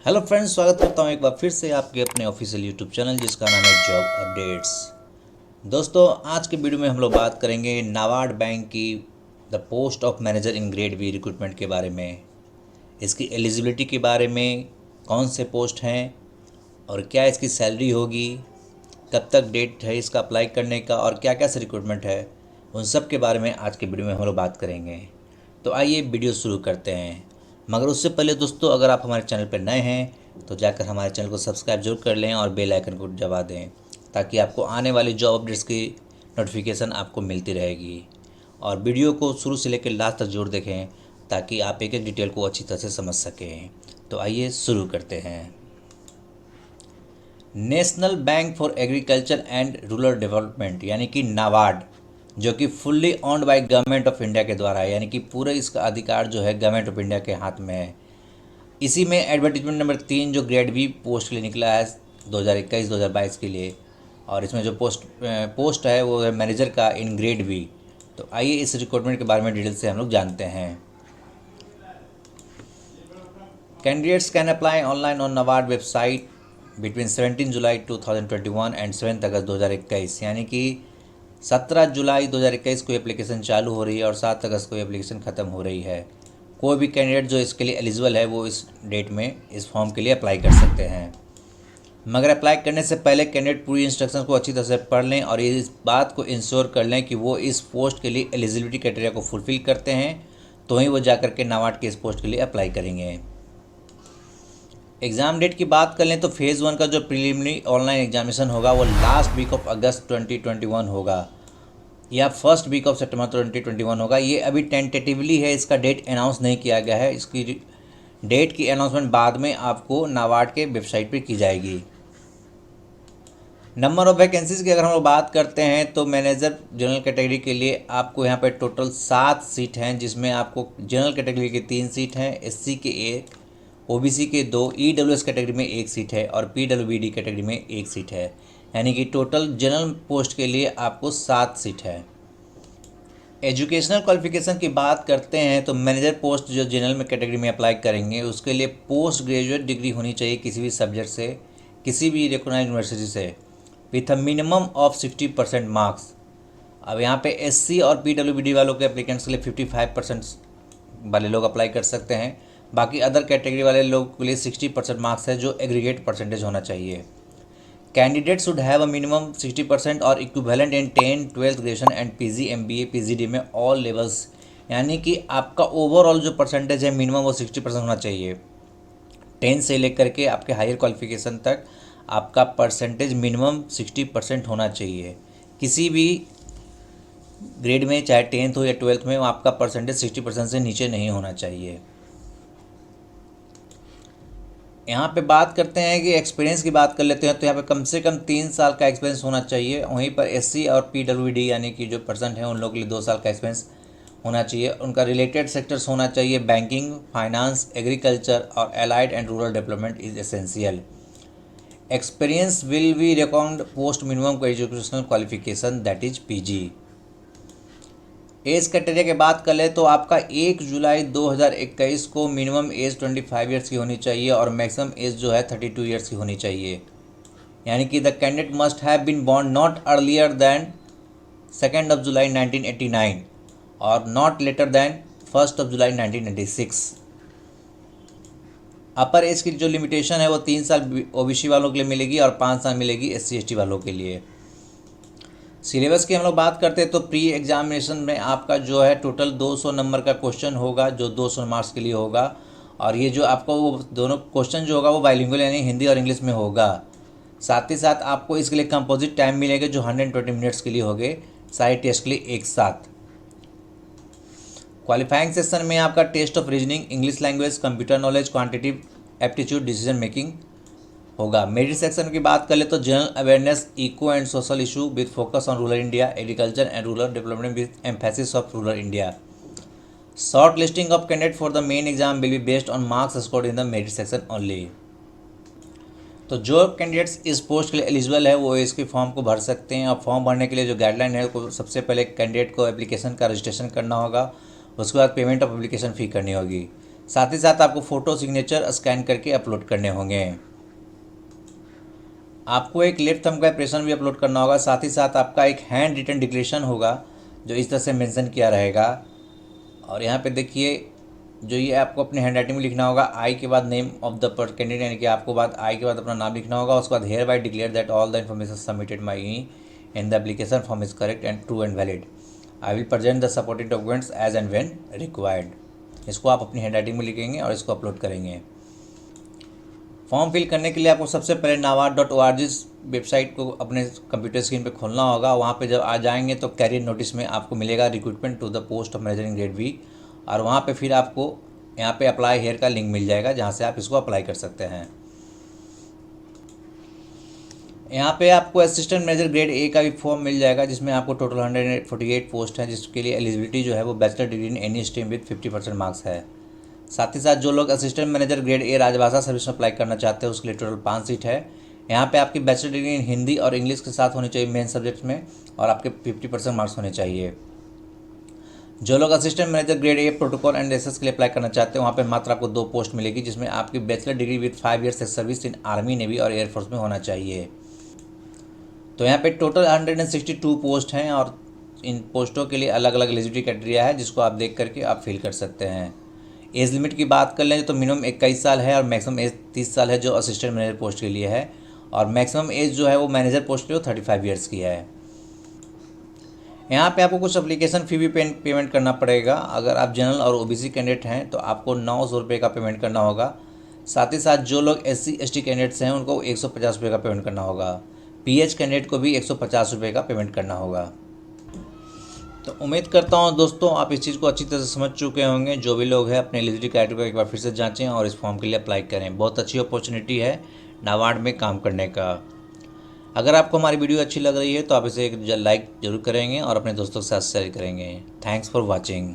Hello friends, स्वागत करता हूँ एक बार फिर से आपके अपने ऑफिशियल यूट्यूब चैनल जिसका नाम है जॉब अपडेट्स। दोस्तों, आज के वीडियो में हम लोग बात करेंगे नाबार्ड बैंक की the post of manager in grade B recruitment के बारे में, इसकी एलिजिबिलिटी के बारे में, कौन से पोस्ट हैं और क्या इसकी सैलरी होगी, कब तक डेट है इसका अप्लाई करने का और क्या क्या से रिक्रूटमेंट है, उन सब के बारे में आज के वीडियो में हम लोग बात करेंगे। तो आइए वीडियो शुरू करते हैं। मगर उससे पहले दोस्तों, अगर आप हमारे चैनल पर नए हैं तो जाकर हमारे चैनल को सब्सक्राइब जरूर कर लें और बेल आइकन को दबा दें ताकि आपको आने वाली जॉब अपडेट्स की नोटिफिकेशन आपको मिलती रहेगी। और वीडियो को शुरू से लेकर लास्ट तक जरूर देखें ताकि आप एक एक डिटेल को अच्छी तरह से समझ सकें। तो आइए शुरू करते हैं। National bank for agriculture and rural development यानी कि नाबार्ड, जो कि fully owned by government of India के द्वारा है, यानी कि पूरे इसका अधिकार जो है गवर्नमेंट ऑफ इंडिया के हाथ में है। इसी में एडवर्टीजमेंट नंबर 3 जो ग्रेड बी पोस्ट के लिए निकला है 2021-2022 के लिए, और इसमें जो पोस्ट है वो है मैनेजर का इन ग्रेड बी। तो आइए इस रिक्रूटमेंट के बारे में डिटेल से हम लोग जानते हैं। Candidates can apply online on NABARD website between 17 July 2021 and 7 अगस्त 2021, यानी कि 17 जुलाई 2021 को एप्लीकेशन चालू हो रही है और 7 अगस्त को एप्लीकेशन ख़त्म हो रही है। कोई भी कैंडिडेट जो इसके लिए एलिजिबल है वो इस डेट में इस फॉर्म के लिए अप्लाई कर सकते हैं। मगर अप्लाई करने से पहले कैंडिडेट पूरी इंस्ट्रक्शन को अच्छी तरह से पढ़ लें और इस बात को इंश्योर कर लें कि वो इस पोस्ट के लिए एलिजिबिलिटी क्राइटेरिया को फुलफ़िल करते हैं, तो ही वो जाकर के नाबार्ड के इस पोस्ट के लिए अप्लाई करेंगे। एग्ज़ाम डेट की बात कर लें तो फेज़ 1 का जो प्रीलिमिनरी ऑनलाइन एग्जामिनेशन होगा वो लास्ट वीक ऑफ अगस्त 2021 होगा या फर्स्ट वीक ऑफ सितंबर 2021 होगा। ये अभी टेंटेटिवली है, इसका डेट अनाउंस नहीं किया गया है। इसकी डेट की अनाउंसमेंट बाद में आपको नाबार्ड के वेबसाइट पर की जाएगी। नंबर ऑफ़ वैकेंसीज़ की अगर हम लोग बात करते हैं तो मैनेजर जनरल कैटेगरी के लिए आपको यहाँ पर टोटल 7 सीट हैं, जिसमें आपको जनरल कैटेगरी की 3 सीट हैं, एससी के 1, ओबीसी के 2, ईडब्ल्यूएस कैटेगरी में 1 सीट है और पीडब्ल्यूबीडी कैटेगरी में 1 सीट है, यानी कि टोटल जनरल पोस्ट के लिए आपको 7 सीट है। एजुकेशनल क्वालिफिकेशन की बात करते हैं तो मैनेजर पोस्ट जो जनरल में कैटेगरी में अप्लाई करेंगे उसके लिए पोस्ट ग्रेजुएट डिग्री होनी चाहिए किसी भी सब्जेक्ट से, किसी भी रिकॉग्नाइज्ड यूनिवर्सिटी से, with a minimum of 60% marks. अब यहाँ पे एससी और पीडब्ल्यूबीडी वालों के एप्लीकेंट्स के लिए 55% वाले लोग अप्लाई कर सकते हैं। बाकी अदर कैटेगरी वाले लोग के लिए 60% मार्क्स है जो एग्रीगेट परसेंटेज होना चाहिए। Candidate should have a minimum 60% और equivalent in 10, 12th graduation and PG, MBA, PGD में ऑल लेवल्स, यानी कि आपका ओवरऑल जो परसेंटेज है मिनिमम वो 60% होना चाहिए। 10 से लेकर के आपके हायर क्वालिफिकेशन तक आपका परसेंटेज मिनिमम 60% होना चाहिए। किसी भी ग्रेड में, चाहे 10th हो या 12th में, आपका परसेंटेज 60% से नीचे नहीं होना चाहिए। यहाँ पे बात करते हैं कि एक्सपीरियंस की बात कर लेते हैं तो यहाँ पे कम से कम 3 साल का एक्सपीरियंस होना चाहिए। वहीं पर एससी और पीडब्ल्यूडी यानी कि जो पर्सन है उन लोगों के लिए 2 साल का एक्सपीरियंस होना चाहिए। उनका रिलेटेड सेक्टर्स होना चाहिए बैंकिंग, फाइनेंस, एग्रीकल्चर और allied and rural development is essential. Experience will be recognised post minimum educational qualification that is PG. Age criteria की बात कर ले तो आपका 1 जुलाई 2021 को मिनिमम एज 25 ईयर्स की होनी चाहिए और मैक्सिमम एज जो है 32 ईयर्स की होनी चाहिए, यानी कि the candidate must have been born not earlier than 2 July 1989 और not later than 1 July 1996। Upper age की जो लिमिटेशन है वो 3 साल ओबीसी वालों के लिए मिलेगी और 5 साल मिलेगी एससी एसटी वालों के लिए। सिलेबस की हम लोग बात करते हैं तो प्री एग्जामिनेशन में आपका जो है टोटल 200 नंबर का क्वेश्चन होगा जो 200 मार्क्स के लिए होगा, और ये जो आपको वो दोनों क्वेश्चन जो होगा वो बाइलिंगुअल यानी हिंदी और इंग्लिश में होगा। साथ ही साथ आपको इसके लिए कंपोजिट टाइम मिलेगा जो 120 मिनट्स के लिए होंगे सारे टेस्ट के लिए एक साथ। क्वालिफाइंग सेक्शन में आपका test of reasoning, English language, computer knowledge, quantitative aptitude, decision making होगा। मेरिट सेक्शन की बात कर ले तो general awareness, eco and social issue with focus on rural India, agriculture and rural development with emphasis of rural India. Short listing of candidate for the main exam will be based on marks scored in the merit section only. तो जो candidates इस post के लिए eligible है वो इसके form को भर सकते हैं, और फॉर्म भरने के लिए जो गाइडलाइन है को सबसे पहले कैंडिडेट को एप्लीकेशन का रजिस्ट्रेशन करना होगा, उसके बाद पेमेंट ऑफ एप्लीकेशन फ़ी करनी होगी। साथ ही साथ आपको फ़ोटो सिग्नेचर स्कैन करके अपलोड करने होंगे। आपको एक लेफ्ट थंब का इंप्रेशन भी अपलोड करना होगा। साथ ही साथ आपका एक हैंड रिटन डिक्लेरेशन होगा जो इस तरह से मेंशन किया रहेगा। और यहाँ पे देखिए, जो ये आपको अपने हैंड राइटिंग में लिखना होगा, आई के बाद नेम ऑफ द कैंडिडेट, यानी कि आपको बाद आई के बाद अपना नाम लिखना होगा। उसके बाद hereby declare that all the information submitted my in the application form is correct and true and valid. I will present the supporting documents as and when required. इसको आप अपनी हैंड राइटिंग में लिखेंगे और इसको upload करेंगे। Form fill करने के लिए आपको सबसे पहले nabaard.org वेबसाइट को अपने कंप्यूटर स्क्रीन पे खोलना होगा। वहाँ पे जब आ जाएंगे तो कैरियर नोटिस में आपको मिलेगा recruitment to the post of manager in grade B, और वहाँ पे फिर आपको यहाँ पे अप्लाई हेयर का लिंक मिल जाएगा जहाँ से आप इसको अप्लाई कर सकते हैं। यहाँ पे आपको असिस्टेंट मैनेजर ग्रेड ए का भी फॉर्म मिल जाएगा जिसमें आपको टोटल 148 पोस्ट हैं, जिसके लिए एलिजिबिलिटी जो है वो bachelor degree in any stream with 50% marks है। साथ ही साथ जो लोग असिस्टेंट मैनेजर ग्रेड ए राजभाषा सर्विस में अप्लाई करना चाहते हैं उसके लिए टोटल 5 सीट है। यहाँ पे आपकी बैचलर डिग्री इन हिंदी और इंग्लिश के साथ होनी चाहिए मेन सब्जेक्ट में, और आपके 50% मार्क्स होने चाहिए। जो लोग assistant manager grade a protocol and SS के लिए अप्लाई करना चाहते हैं वहाँ पे मात्र आपको 2 पोस्ट मिलेगी, जिसमें आपकी bachelor degree with 5 years service in army, navy और एयरफोर्स में होना चाहिए। तो यहाँ पे टोटल 162 पोस्ट हैं और इन पोस्टों के लिए अलग अलग एलिजिबिलिटी क्राइटेरिया है जिसको आप देख करके आप फिल कर सकते हैं। एज लिमिट की बात कर लें तो मिनिमम 21 साल है और मैक्सिमम एज 30 साल है जो असिस्टेंट मैनेजर पोस्ट के लिए है, और मैक्सिमम एज जो है वो मैनेजर पोस्ट के लिए 35 ईयर्स की है। यहाँ पे आपको कुछ एप्लीकेशन फ़ी भी पेमेंट करना पड़ेगा। अगर आप जनरल और ओबीसी कैंडिडेट हैं तो आपको 900 रुपये का पेमेंट करना होगा। साथ ही साथ जो लोग SC ST कैंडिडेट्स हैं उनको 150 रुपये का पेमेंट करना होगा। PH कैंडिडेट को भी 150 रुपये का पेमेंट करना होगा। तो उम्मीद करता हूँ दोस्तों आप इस चीज़ को अच्छी तरह से समझ चुके होंगे। जो भी लोग हैं अपने एलिजिबिलिटी क्राइटेरिया को एक बार फिर से जांचें और इस फॉर्म के लिए अप्लाई करें। बहुत अच्छी अपॉर्चुनिटी है नाबार्ड में काम करने का। अगर आपको हमारी वीडियो अच्छी लग रही है तो आप इसे एक लाइक ज़रूर करेंगे और अपने दोस्तों के साथ शेयर करेंगे। Thanks for watching.